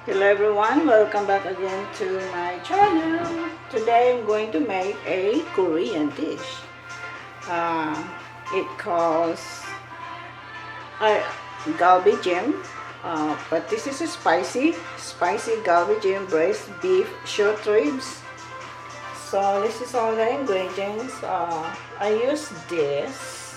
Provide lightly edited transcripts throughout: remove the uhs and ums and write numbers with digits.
Hello everyone, welcome back again to my channel. Today I'm going to make a Korean dish. It calls Galbijjim, but this is a spicy Galbijjim braised beef short ribs. So this is all the ingredients. I use this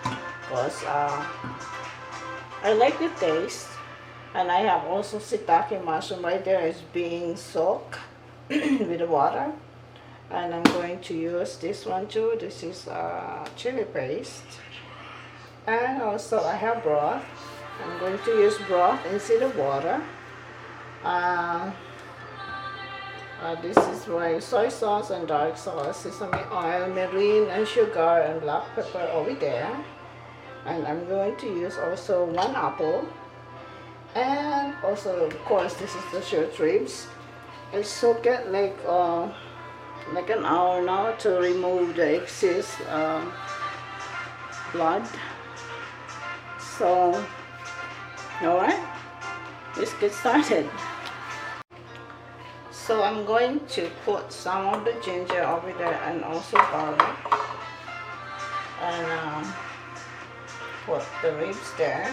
because I like the taste. And I have also shiitake mushroom right there is being soaked with the water. And I'm going to use this one too. This is chili paste. And also I have broth. I'm going to use broth instead of water. This is my soy sauce and dark sauce, sesame oil, mirin and sugar and black pepper over there. And I'm going to use also 1 apple. And also, of course, this is the short ribs. I soak it like an hour now to remove the excess blood. So, alright, let's get started. So I'm going to put some of the ginger over there and also garlic, and put the ribs there.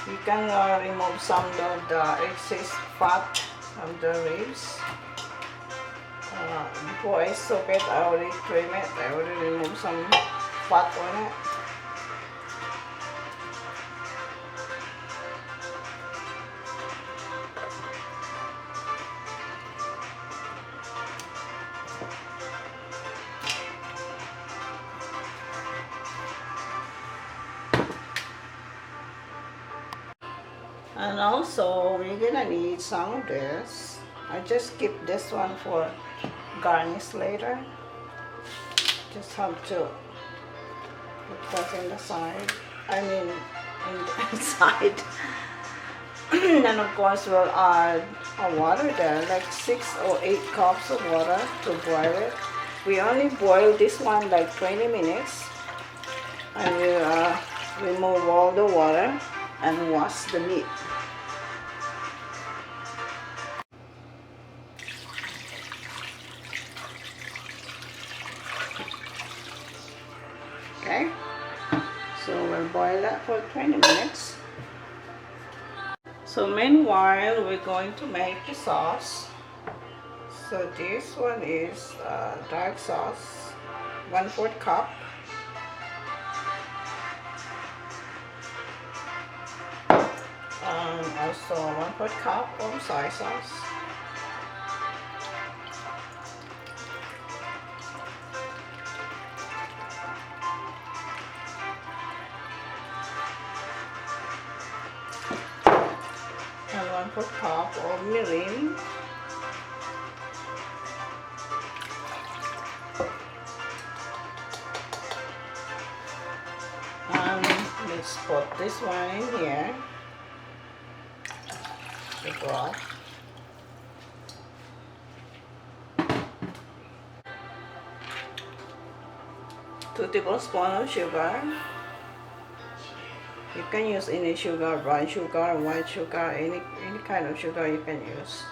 You can remove some of the excess fat from the ribs. Before I soak it, I already trim it. I already removed some fat on it. And also, we're gonna need some of this. I just keep this one for garnish later. Just have to put that in the side. I mean, in the inside. And of course, we'll add water there, like 6 or 8 cups of water to boil it. We only boil this one like 20 minutes. And we'll remove all the water and wash the meat. Okay, so we'll boil that for 20 minutes. So meanwhile, we're going to make the sauce. So this one is dark sauce, 1/4 cup. Also 1/4 cup of soy sauce. And 1/4 cup of mirin. And let's put this one in here. The broth. Two tablespoons of sugar. You can use any sugar, brown sugar, white sugar, any kind of sugar you can use.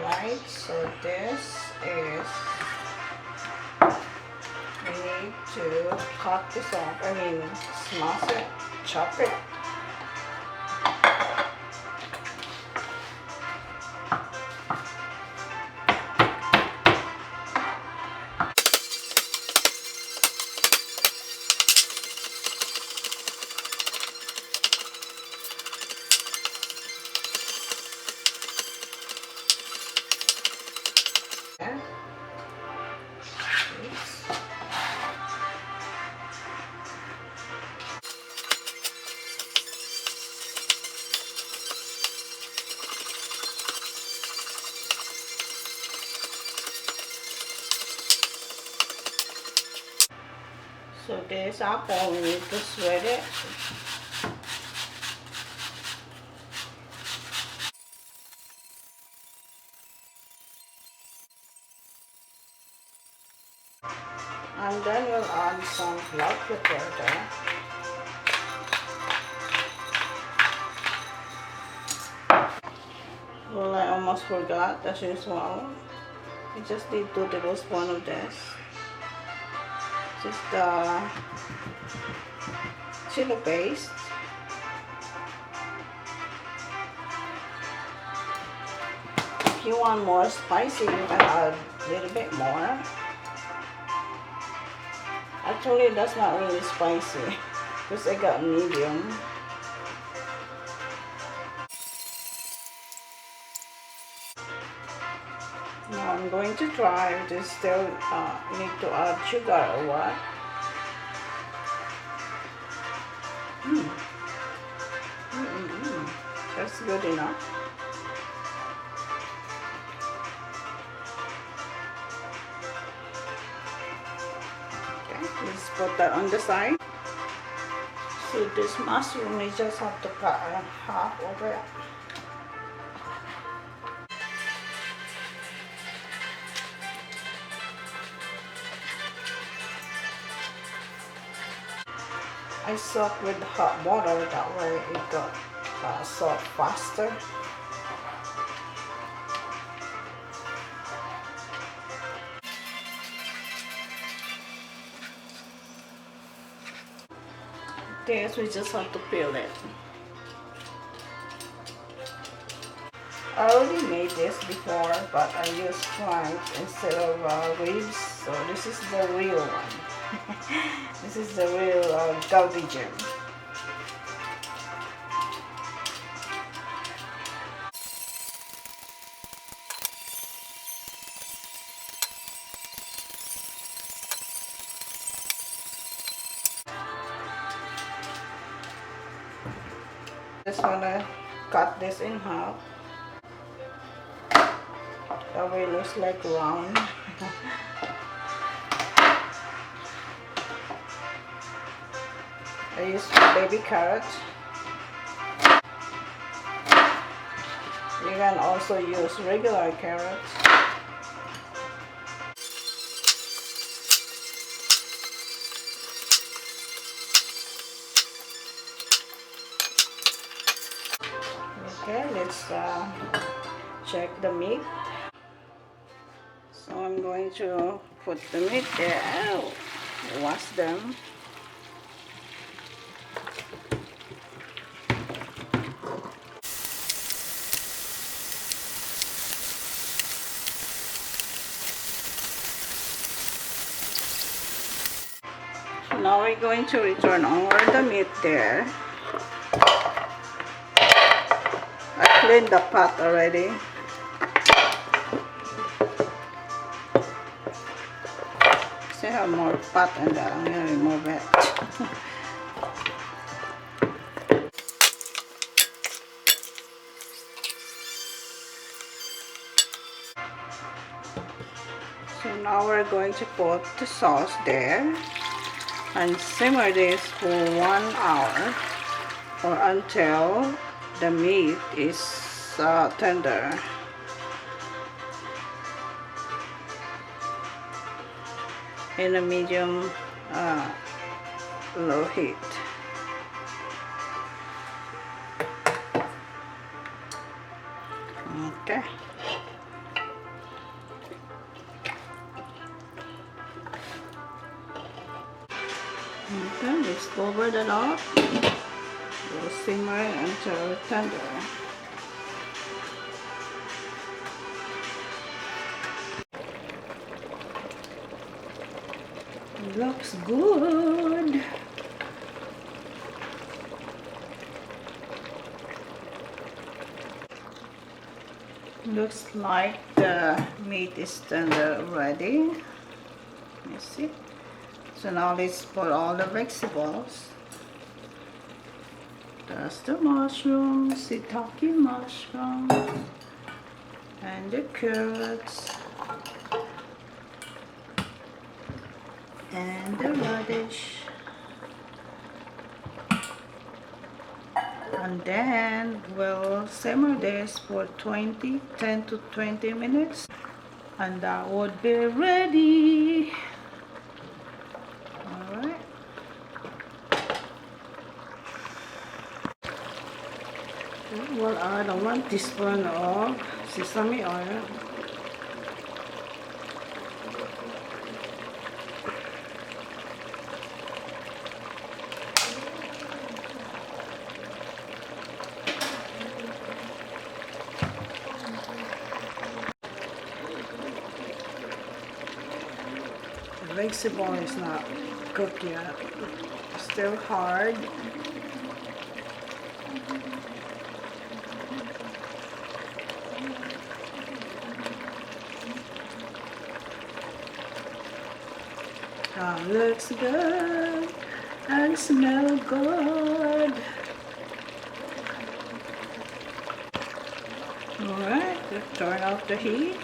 Alright, so this is, we need to cut this off, I mean smash it, chop it. So this apple, we need to sweat it. And then we'll add some black pepper there. Well, I almost forgot as usual. You just need 2 tablespoons of this. Just the chili paste. If you want more spicy, you can add a little bit more. Actually, that's not really spicy because I got medium. Now I'm going to try if they still need to add sugar or what. That's good enough. Okay, let's put that on the side. So this mushroom, we just have to cut half of it. I soak with hot water, that way it got soft faster. This we just have to peel it. I already made this before, but I used flank instead of ribs, so this is the real one. This is the real Galbijjim. Just wanna cut this in half. That way it looks like round. I use baby carrots. You can also use regular carrots. Okay, let's check the meat. So I'm going to put the meat there. Ow! Wash them. Now we're going to return over the meat there. I cleaned the pot already. Still have more pot in there. I'm going to remove it. So now we're going to put the sauce there and simmer this for 1 hour or until the meat is tender. In a medium low heat. Okay. Okay, let's cover that up. We'll simmer it until tender. Looks good. Looks like the meat is tender already. You see? So now let's put all the vegetables. That's the mushrooms, Shiitake mushrooms, and the carrots, and the radish. And then we'll simmer this for 10 to 20 minutes, and that would be ready. we'll add 1 teaspoon of sesame oil. The vegetable is not cooked yet, still hard. Looks good and smell good. Alright, let's turn off the heat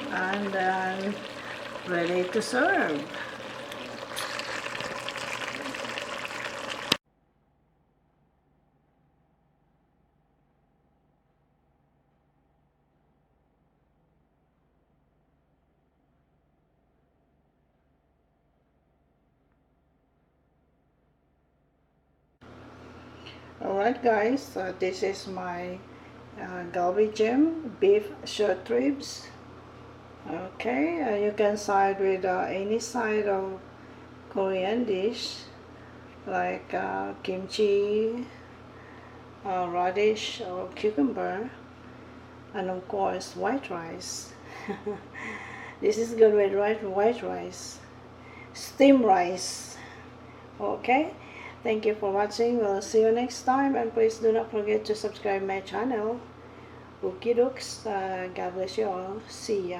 and then ready to serve. Alright guys, so this is my Galbijjim beef short ribs. Okay, you can side with any side of Korean dish like kimchi, radish or cucumber, and of course white rice. This is good with white rice, steamed rice. Okay, thank you for watching. We'll see you next time, and please do not forget to subscribe my channel. Okie dokes. God bless you all. See ya.